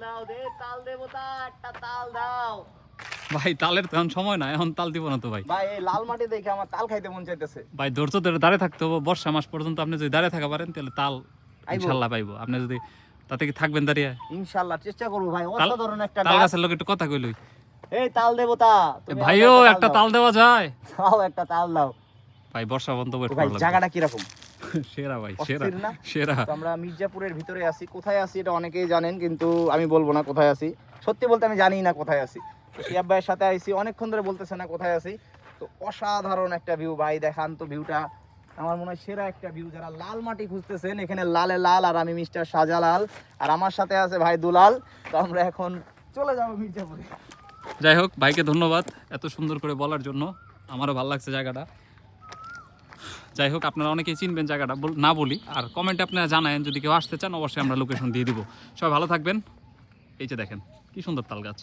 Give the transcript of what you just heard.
দাও দে তাল দেবতা একটা তাল দাও। ভাই তালের তখন সময় না, এখন তাল দিব না তো ভাই। ভাই এই লাল মাটি দেখে আমার তাল খাইতে মন চাইতেছে। ভাই ধৈর্য ধরে দাঁড়িয়ে থাকতে হবে বর্ষা মাস পর্যন্ত। আপনি যদি দাঁড়িয়ে থাকা পারেন তাহলে তাল ইনশাল্লাহ পাইবো। আপনি যদি তাতে কি থাকবেন দাঁড়িয়ে? ইনশাআল্লাহ চেষ্টা করব ভাই। অসাধারণ একটা তাল গাছ। গাছের লোক একটু কথা কইলই। এই তাল দেবতা তুমি ভাইও আমাকে একটা তাল দেওয়া যায়? দাও একটা তাল দাও। ভাই বর্ষা বন্ধ ওয়েট ভাই করা লাগবে। জায়গাটা কি রকম? সেরা ভাই, সেরা অস্থির না? সেরা। তো আমরা মির্জাপুরের ভিতরে আছি। কোথায় আছি এটা অনেকেই জানেন, কিন্তু আমি বলবো না কোথায় আছি। সত্যি বলতে আমি জানি না কোথায় আছি। শিয়াব ভাইয়ের সাথে আইছি, অনেকক্ষণ ধরে বলতেছে না কোথায় আছি। তো অসাধারণ একটা ভিউ ভাই, দেখান তো ভিউটা। আমার মনে হয় সেরা একটা ভিউ। যারা লাল মাটি খুঁজতেছেন, এখানে লালে লাল, আর আমি মিস্টার শাহজালাল, আর আমার সাথে আছে ভাই দুলাল। তো আমরা এখন চলে যাবো মির্জাপুরে। যাই হোক, ভাইকে ধন্যবাদ এত সুন্দর করে বলার জন্য। আমারও ভালো লাগছে জায়গাটা। যাই হোক, আপনারা অনেকেই চিনবেন জায়গাটা, না বলি। আর কমেন্টে আপনারা জানায়েন যদি কেউ আসতে চান, অবশ্যই আমরা লোকেশন দিয়ে দিব। সবাই ভালো থাকবেন। এই যে দেখেন কি সুন্দর তাল গাছ।